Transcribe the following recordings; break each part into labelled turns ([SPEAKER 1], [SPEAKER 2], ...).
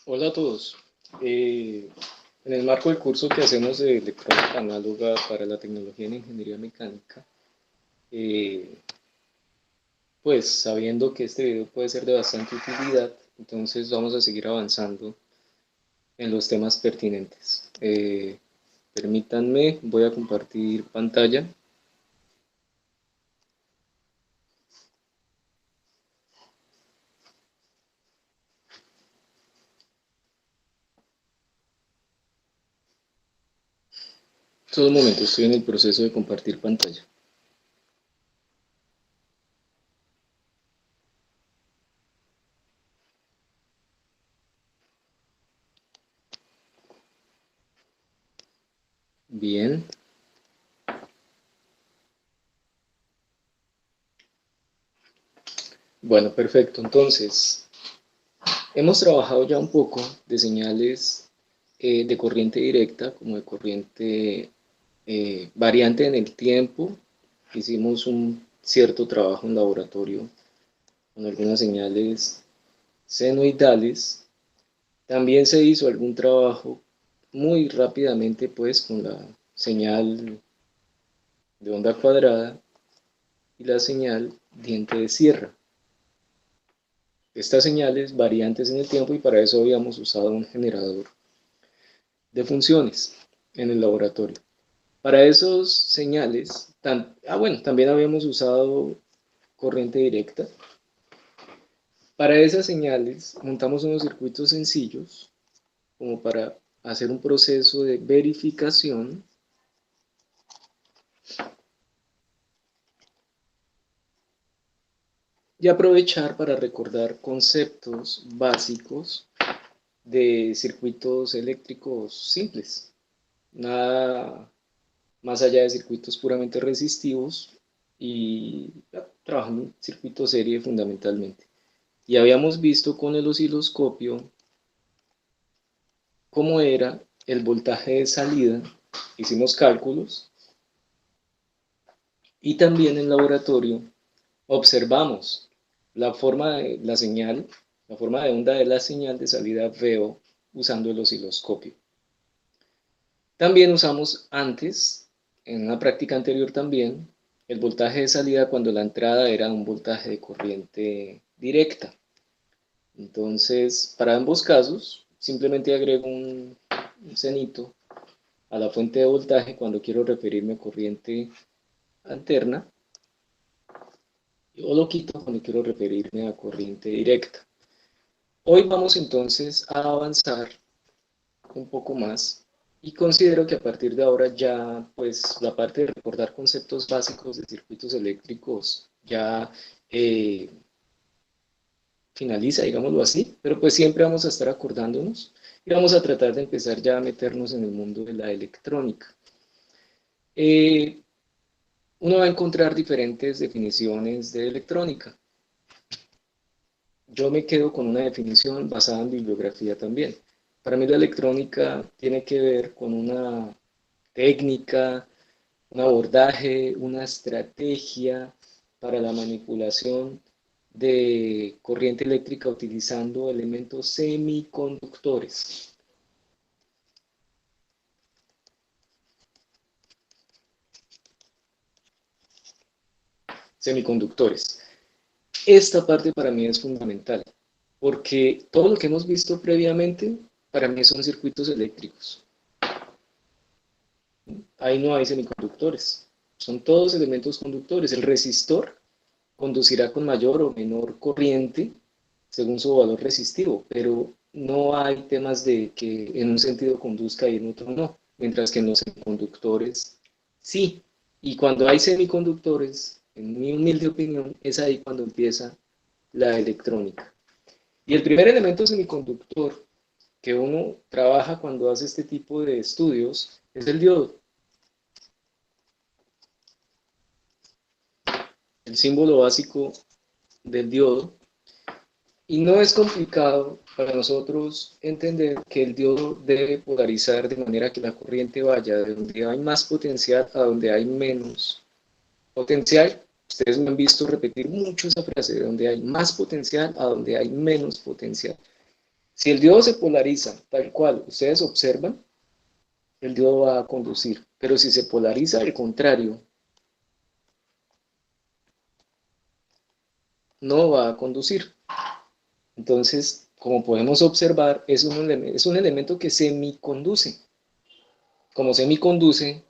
[SPEAKER 1] Hola a todos. Eh, en el marco del curso que hacemos de electrónica análoga para la tecnología en ingeniería mecánica, eh, pues sabiendo que este video puede ser de bastante utilidad, entonces vamos a seguir avanzando en los temas pertinentes. Permítanme, voy a compartir pantalla. Solo un momento, estoy en el proceso de compartir pantalla. Bien. Bueno, perfecto. Entonces, hemos trabajado ya un poco de señales de corriente directa como de corriente variante en el tiempo. Hicimos un cierto trabajo en laboratorio con algunas señales senoidales. También se hizo algún trabajo muy rápidamente pues con la señal de onda cuadrada y la señal diente de sierra. Estas señales variantes en el tiempo y para eso habíamos usado un generador de funciones en el laboratorio. Para esos señales, bueno, también habíamos usado corriente directa. Para esas señales montamos unos circuitos sencillos como para hacer un proceso de verificación y aprovechar para recordar conceptos básicos de circuitos eléctricos simples. Nada más allá de circuitos puramente resistivos y trabajando en circuito serie fundamentalmente. Y habíamos visto con el osciloscopio cómo era el voltaje de salida, hicimos cálculos y también en laboratorio observamos la forma de la señal, la forma de onda de la señal de salida VO usando el osciloscopio. También usamos antes, en una práctica anterior también, el voltaje de salida cuando la entrada era un voltaje de corriente directa. Entonces, para ambos casos, simplemente agrego un cenito a la fuente de voltaje cuando quiero referirme a corriente alterna o lo quito cuando quiero referirme a corriente directa. Hoy vamos entonces a avanzar un poco más y considero que a partir de ahora ya pues la parte de recordar conceptos básicos de circuitos eléctricos ya eh, finaliza, digámoslo así, pero pues siempre vamos a estar acordándonos y vamos a tratar de empezar ya a meternos en el mundo de la electrónica. Eh, Uno va a encontrar diferentes definiciones de electrónica. Yo me quedo con una definición basada en bibliografía también. Para mí la electrónica tiene que ver con una técnica, un abordaje, una estrategia para la manipulación de corriente eléctrica utilizando elementos semiconductores. Semiconductores. Esta parte para mí es fundamental, porque todo lo que hemos visto previamente, para mí son circuitos eléctricos. Ahí no hay semiconductores, son todos elementos conductores. El resistor conducirá con mayor o menor corriente según su valor resistivo, pero no hay temas de que en un sentido conduzca y en otro no, mientras que en los semiconductores sí. Y cuando hay semiconductores, en mi humilde opinión, es ahí cuando empieza la electrónica. Y el primer elemento semiconductor que uno trabaja cuando hace este tipo de estudios es el diodo. El símbolo básico del diodo. Y no es complicado para nosotros entender que el diodo debe polarizar de manera que la corriente vaya de donde hay más potencial a donde hay menos potencial. Ustedes me han visto repetir mucho esa frase, de donde hay más potencial a donde hay menos potencial. Si el diodo se polariza tal cual ustedes observan, el diodo va a conducir. Pero si se polariza al contrario, no va a conducir. Entonces, como podemos observar, es un elemento que semiconduce. Como semiconduce,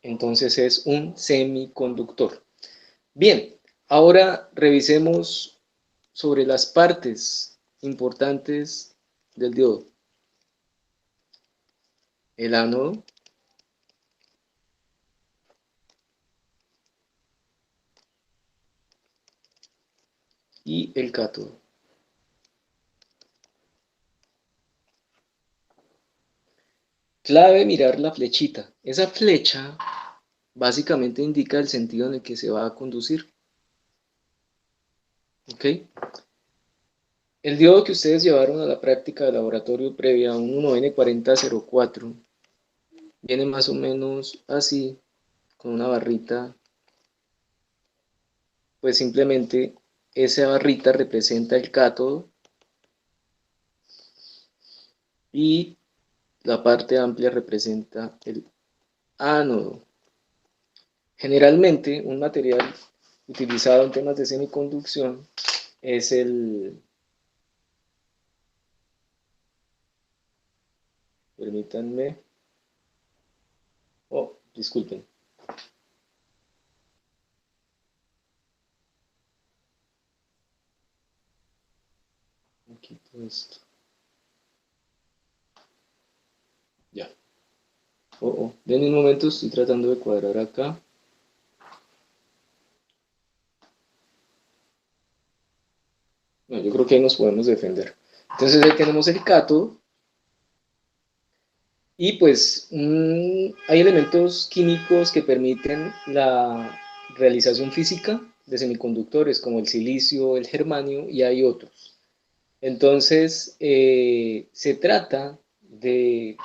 [SPEAKER 1] entonces es un semiconductor. Bien, ahora revisemos sobre las partes importantes del diodo. El ánodo, y el cátodo. Clave mirar la flechita. Esa flecha básicamente indica el sentido en el que se va a conducir. ¿Ok? El diodo que ustedes llevaron a la práctica de laboratorio previa, un 1N4004, viene más o menos así, con una barrita. Pues simplemente esa barrita representa el cátodo y la parte amplia representa el ánodo. Generalmente, un material utilizado en temas de semiconducción es permítanme, oh, disculpen, aquí todo esto, ya, denme un momento, estoy tratando de cuadrar acá. No, yo creo que ahí nos podemos defender. Entonces ahí tenemos el cátodo. Y pues hay elementos químicos que permiten la realización física de semiconductores, como el silicio, el germanio, y hay otros. Entonces, se trata de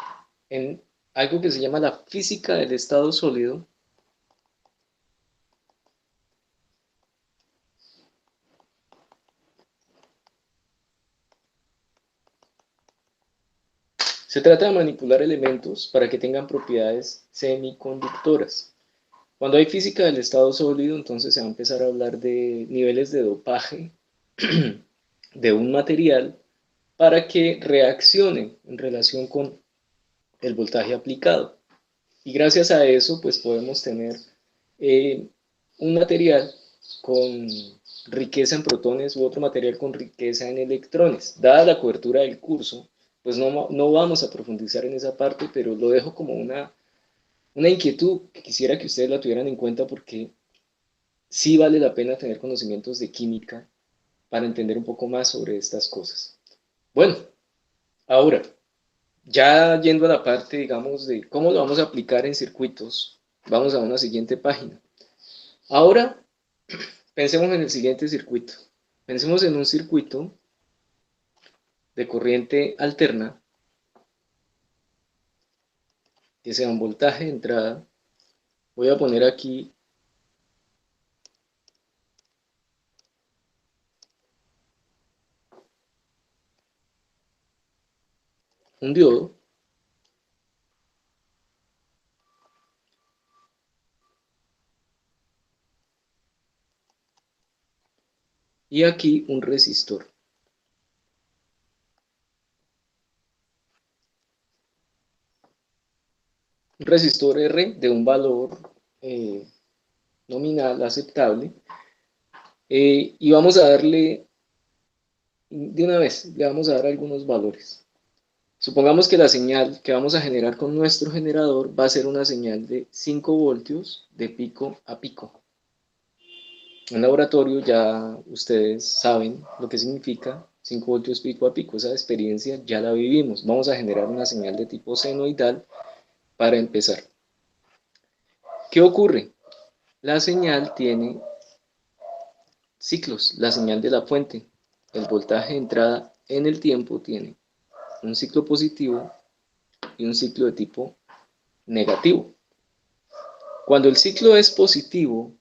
[SPEAKER 1] en algo que se llama la física del estado sólido. Se trata de manipular elementos para que tengan propiedades semiconductoras. Cuando hay física del estado sólido, entonces se va a empezar a hablar de niveles de dopaje de un material para que reaccione en relación con el voltaje aplicado. Y gracias a eso, pues podemos tener eh, un material con riqueza en protones u otro material con riqueza en electrones. Dada la cobertura del curso, pues no vamos a profundizar en esa parte, pero lo dejo como una inquietud que quisiera que ustedes la tuvieran en cuenta porque sí vale la pena tener conocimientos de química para entender un poco más sobre estas cosas. Bueno, ahora, ya yendo a la parte, digamos, de cómo lo vamos a aplicar en circuitos, vamos a una siguiente página. Ahora, pensemos en el siguiente circuito. Pensemos en un circuito de corriente alterna, que sea un voltaje de entrada. Voy a poner aquí un diodo y aquí un resistor. Un resistor R de un valor eh, nominal aceptable. Y vamos a darle, de una vez, le vamos a dar algunos valores. Supongamos que la señal que vamos a generar con nuestro generador va a ser una señal de 5 voltios de pico a pico. En laboratorio ya ustedes saben lo que significa 5 voltios pico a pico. Esa experiencia ya la vivimos. Vamos a generar una señal de tipo senoidal para empezar. ¿Qué ocurre? La señal tiene ciclos, la señal de la fuente. El voltaje de entrada en el tiempo tiene un ciclo positivo y un ciclo de tipo negativo. Cuando el ciclo es positivo,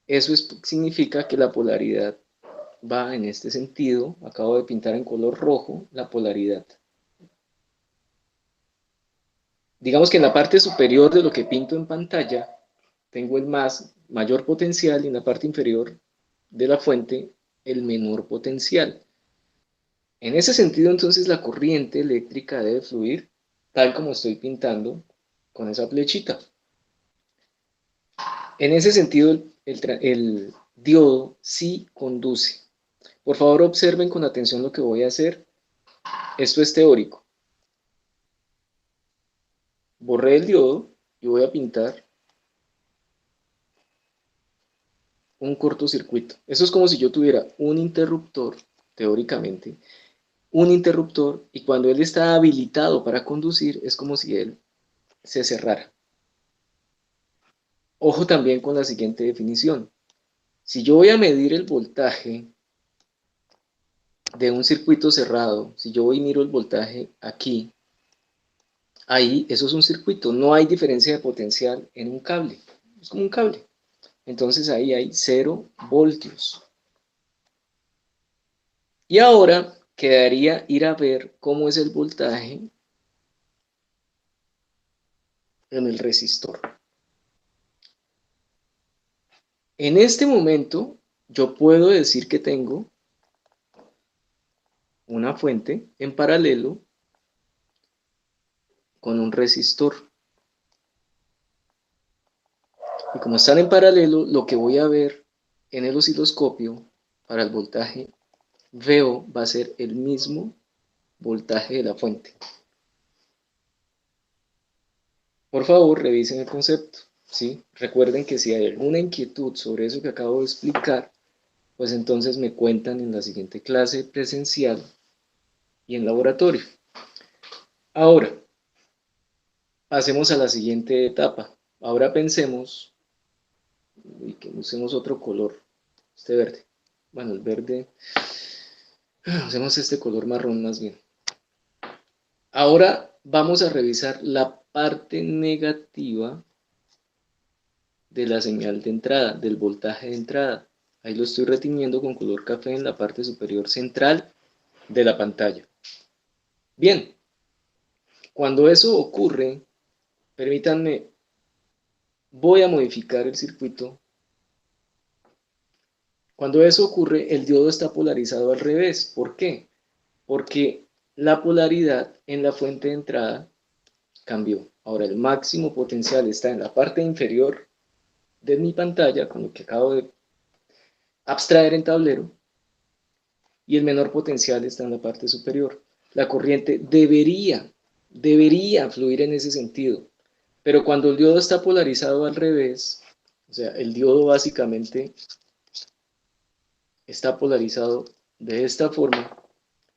[SPEAKER 1] eso significa que la polaridad va en este sentido. Acabo de pintar en color rojo la polaridad. Digamos que en la parte superior de lo que pinto en pantalla tengo el mayor potencial y en la parte inferior de la fuente el menor potencial. En ese sentido, entonces, la corriente eléctrica debe fluir tal como estoy pintando con esa flechita. En ese sentido, el diodo sí conduce. Por favor, observen con atención lo que voy a hacer. Esto es teórico. Borré el diodo y voy a pintar un cortocircuito. Eso es como si yo tuviera un interruptor, teóricamente, un interruptor, y cuando él está habilitado para conducir, es como si él se cerrara. Ojo también con la siguiente definición. Si yo voy a medir el voltaje de un circuito cerrado, si yo voy y miro el voltaje aquí, ahí, eso es un circuito, no hay diferencia de potencial en un cable, es como un cable. Entonces ahí hay 0 voltios. Y ahora quedaría ir a ver cómo es el voltaje en el resistor. En este momento, yo puedo decir que tengo una fuente en paralelo con un resistor. Y como están en paralelo, lo que voy a ver en el osciloscopio para el voltaje VO va a ser el mismo voltaje de la fuente. Por favor, revisen el concepto, ¿sí? Recuerden que si hay alguna inquietud sobre eso que acabo de explicar, pues entonces me cuentan en la siguiente clase presencial y en laboratorio. Ahora, pasemos a la siguiente etapa. Ahora pensemos y que usemos otro color, este verde. Bueno, el verde, usemos este color marrón más bien. Ahora vamos a revisar la parte negativa de la señal de entrada, del voltaje de entrada. Ahí lo estoy retiniendo con color café en la parte superior central de la pantalla. Bien, cuando eso ocurre, permítanme, voy a modificar el circuito. Cuando eso ocurre, el diodo está polarizado al revés. ¿Por qué? Porque la polaridad en la fuente de entrada cambió. Ahora el máximo potencial está en la parte inferior de mi pantalla, con lo que acabo de abstraer en tablero, y el menor potencial está en la parte superior. La corriente debería fluir en ese sentido, pero cuando el diodo está polarizado al revés, o sea, el diodo básicamente está polarizado de esta forma,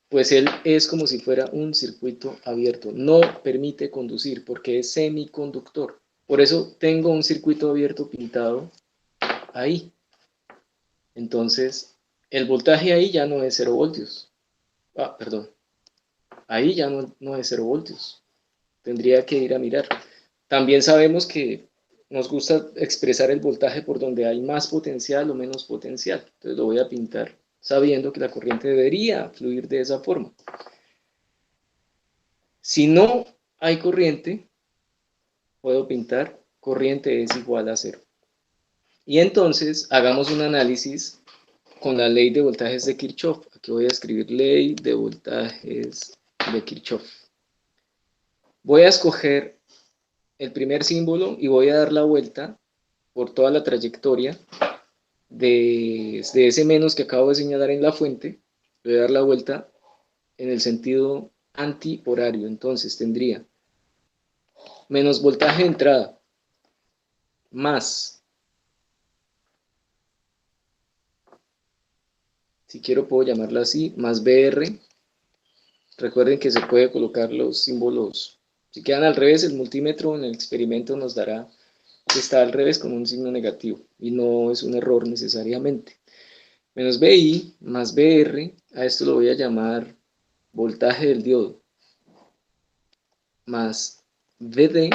[SPEAKER 1] pues él es como si fuera un circuito abierto, no permite conducir porque es semiconductor. Por eso tengo un circuito abierto pintado ahí. Entonces, el voltaje ahí ya no es 0 voltios. Perdón. Ahí ya no es 0 voltios. Tendría que ir a mirar. También sabemos que nos gusta expresar el voltaje por donde hay más potencial o menos potencial. Entonces lo voy a pintar sabiendo que la corriente debería fluir de esa forma. Si no hay corriente, puedo pintar corriente es igual a 0. Y entonces hagamos un análisis con la ley de voltajes de Kirchhoff. Aquí voy a escribir ley de voltajes de Kirchhoff. Voy a escoger el primer símbolo y voy a dar la vuelta por toda la trayectoria de ese menos que acabo de señalar en la fuente. Voy a dar la vuelta en el sentido antihorario. Entonces tendría menos voltaje de entrada más, si quiero puedo llamarla así, más BR. Recuerden que se puede colocar los símbolos, si quedan al revés, el multímetro en el experimento nos dará que está al revés con un signo negativo y no es un error necesariamente. Menos BI más BR, a esto lo voy a llamar voltaje del diodo, más VD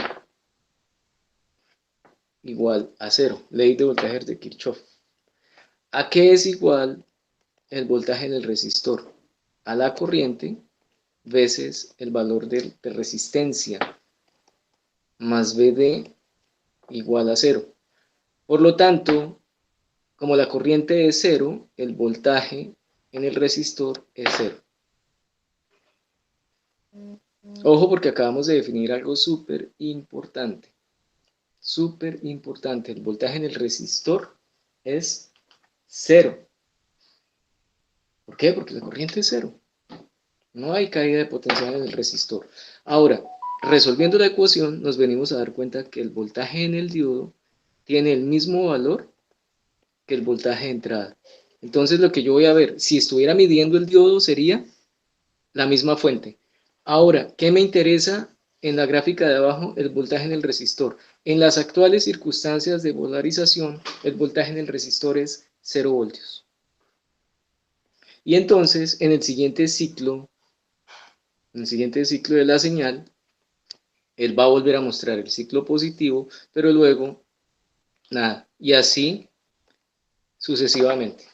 [SPEAKER 1] igual a 0, ley de voltajes de Kirchhoff. ¿A qué es igual el voltaje del resistor a la corriente veces el valor de resistencia más VD igual a cero. Por lo tanto, como la corriente es cero, el voltaje en el resistor es cero. Ojo porque acabamos de definir algo súper importante. Súper importante. El voltaje en el resistor es cero. ¿Por qué? Porque la corriente es cero. No hay caída de potencial en el resistor. Ahora, resolviendo la ecuación, nos venimos a dar cuenta que el voltaje en el diodo tiene el mismo valor que el voltaje de entrada. Entonces, lo que yo voy a ver, si estuviera midiendo el diodo, sería la misma fuente. Ahora, ¿qué me interesa en la gráfica de abajo? El voltaje en el resistor. En las actuales circunstancias de polarización, el voltaje en el resistor es 0 voltios. Y entonces, en el siguiente ciclo de la señal, él va a volver a mostrar el ciclo positivo, pero luego nada. Y así sucesivamente.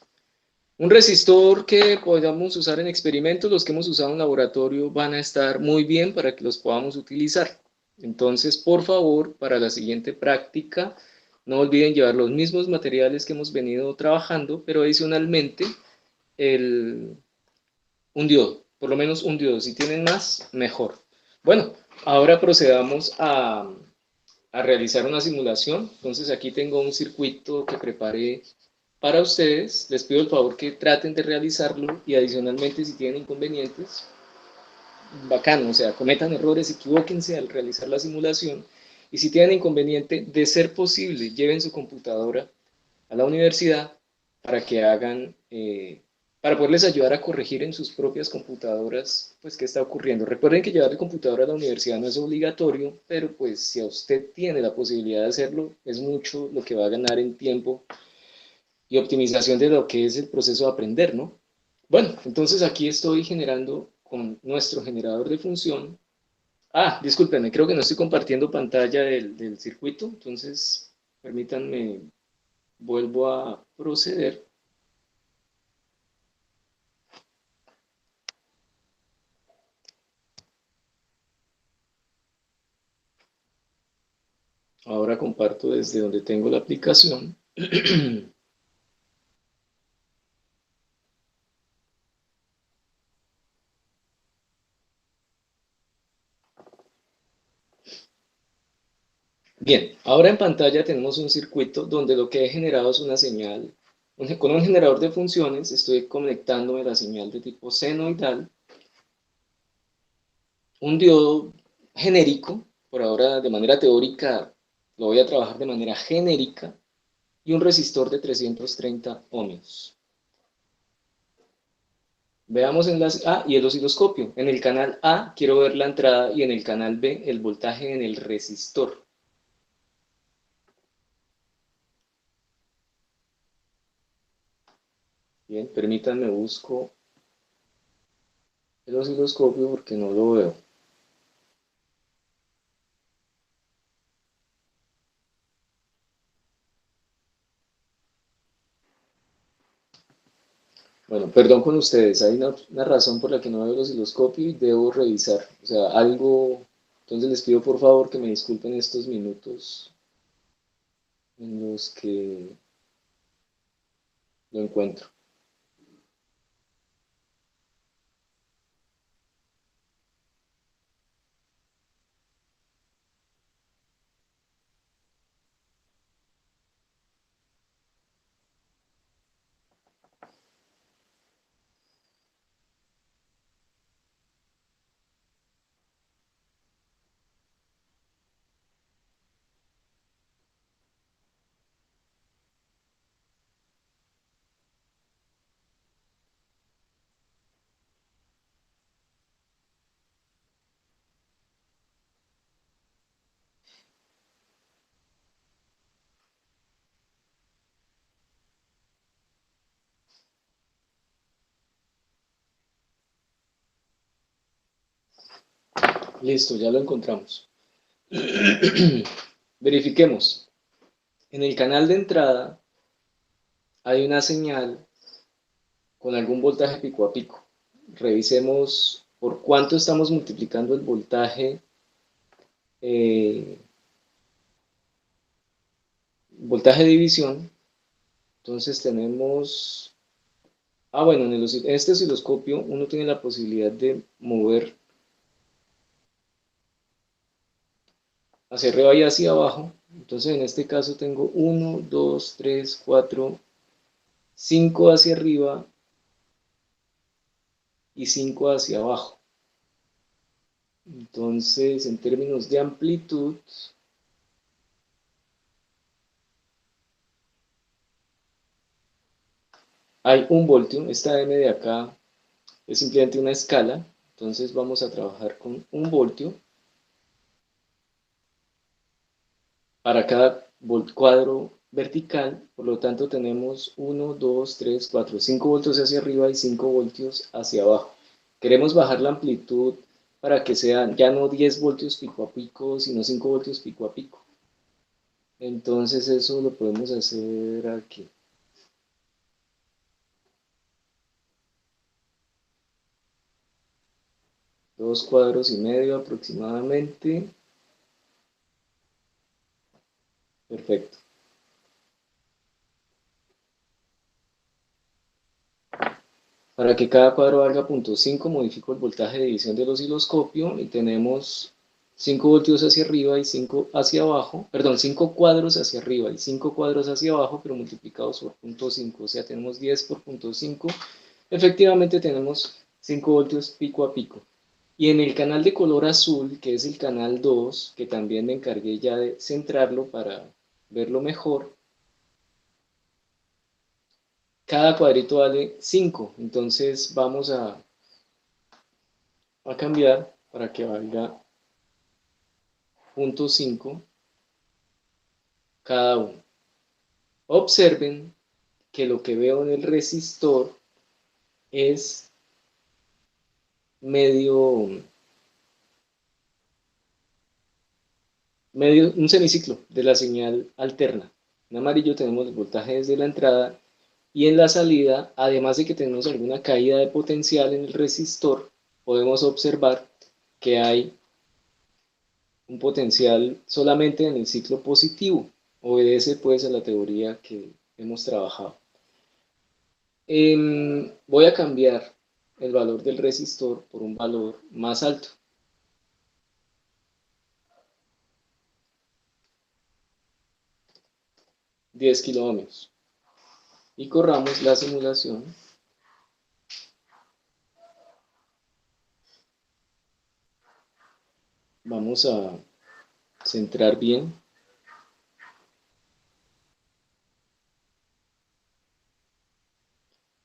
[SPEAKER 1] Un resistor que podamos usar en experimentos, los que hemos usado en laboratorio van a estar muy bien para que los podamos utilizar. Entonces, por favor, para la siguiente práctica, no olviden llevar los mismos materiales que hemos venido trabajando, pero adicionalmente el, un diodo, por lo menos un diodo. Si tienen más, mejor. Bueno, ahora procedamos a realizar una simulación. Entonces aquí tengo un circuito que preparé para ustedes. Les pido el favor que traten de realizarlo y adicionalmente si tienen inconvenientes, bacano, o sea, cometan errores, equivóquense al realizar la simulación y si tienen inconveniente, de ser posible, lleven su computadora a la universidad para que hagan, para poderles ayudar a corregir en sus propias computadoras, pues, qué está ocurriendo. Recuerden que llevar el computador a la universidad no es obligatorio, pero pues si a usted tiene la posibilidad de hacerlo, es mucho lo que va a ganar en tiempo y optimización de lo que es el proceso de aprender, ¿no? Bueno, entonces aquí estoy generando con nuestro generador de función. Ah, discúlpenme, creo que no estoy compartiendo pantalla del circuito, entonces permítanme, vuelvo a proceder. Ahora comparto desde donde tengo la aplicación. Bien, ahora en pantalla tenemos un circuito donde lo que he generado es una señal. Con un generador de funciones estoy conectándome a la señal de tipo senoidal, un diodo genérico, por ahora de manera teórica lo voy a trabajar de manera genérica, y un resistor de 330 ohmios. Veamos en las A y el osciloscopio. En el canal A quiero ver la entrada y en el canal B el voltaje en el resistor. Bien, permítanme busco el osciloscopio porque no lo veo. Bueno, perdón con ustedes, hay una razón por la que no veo el osciloscopio y debo revisar. O sea, algo, entonces les pido por favor que me disculpen estos minutos en los que lo encuentro. Listo, ya lo encontramos. Verifiquemos. En el canal de entrada hay una señal con algún voltaje pico a pico. Revisemos por cuánto estamos multiplicando el eh, voltaje de división. Entonces tenemos, bueno, en este osciloscopio uno tiene la posibilidad de mover hacia arriba y hacia abajo. Entonces en este caso tengo 1, 2, 3, 4, 5 hacia arriba y 5 hacia abajo. Entonces en términos de amplitud, hay 1 voltio. Esta M de acá es simplemente una escala. Entonces vamos a trabajar con 1 voltio para cada cuadro vertical. Por lo tanto tenemos 1, 2, 3, 4, 5 voltios hacia arriba y 5 voltios hacia abajo. Queremos bajar la amplitud para que sean ya no 10 voltios pico a pico, sino 5 voltios pico a pico. Entonces eso lo podemos hacer aquí. Dos cuadros y medio aproximadamente. Perfecto. Para que cada cuadro valga 0.5, modifico el voltaje de división del osciloscopio y tenemos 5 voltios hacia arriba y 5 hacia abajo, perdón, 5 cuadros hacia arriba y 5 cuadros hacia abajo, pero multiplicados por 0.5, o sea, tenemos 10 por 0.5. Efectivamente tenemos 5 voltios pico a pico. Y en el canal de color azul, que es el canal 2, que también me encargué ya de centrarlo para verlo mejor, cada cuadrito vale 5. Entonces vamos a cambiar para que valga 0.5 cada uno. Observen que lo que veo en el resistor es medio un semiciclo de la señal alterna. En amarillo tenemos el voltaje desde la entrada y en la salida, además de que tenemos alguna caída de potencial en el resistor, podemos observar que hay un potencial solamente en el ciclo positivo. Obedece pues a la teoría que hemos trabajado. Voy a cambiar el valor del resistor por un valor más alto. 10 kiloohmios. Y corramos la simulación. Vamos a centrar bien.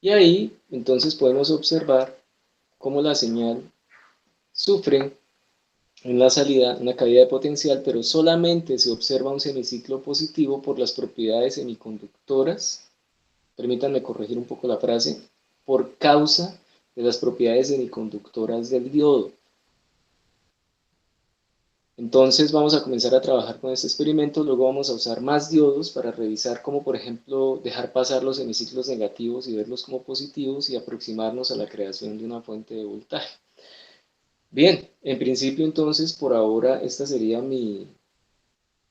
[SPEAKER 1] Y ahí entonces podemos observar cómo la señal sufre en la salida una caída de potencial, pero solamente se observa un semiciclo positivo por las propiedades semiconductoras. Permítanme corregir un poco la frase, por causa de las propiedades semiconductoras del diodo. Entonces vamos a comenzar a trabajar con este experimento, luego vamos a usar más diodos para revisar cómo, por ejemplo, dejar pasar los semiciclos negativos y verlos como positivos y aproximarnos a la creación de una fuente de voltaje. Bien, en principio entonces por ahora esta sería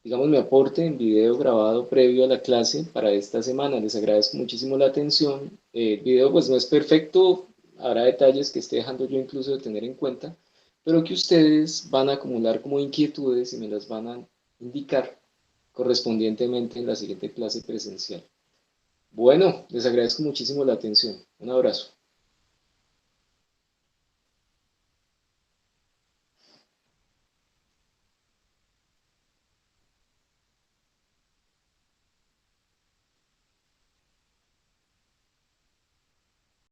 [SPEAKER 1] digamos, mi aporte en video grabado previo a la clase para esta semana. Les agradezco muchísimo la atención. El video pues no es perfecto, habrá detalles que esté dejando yo incluso de tener en cuenta, pero que ustedes van a acumular como inquietudes y me las van a indicar correspondientemente en la siguiente clase presencial. Bueno, les agradezco muchísimo la atención. Un abrazo.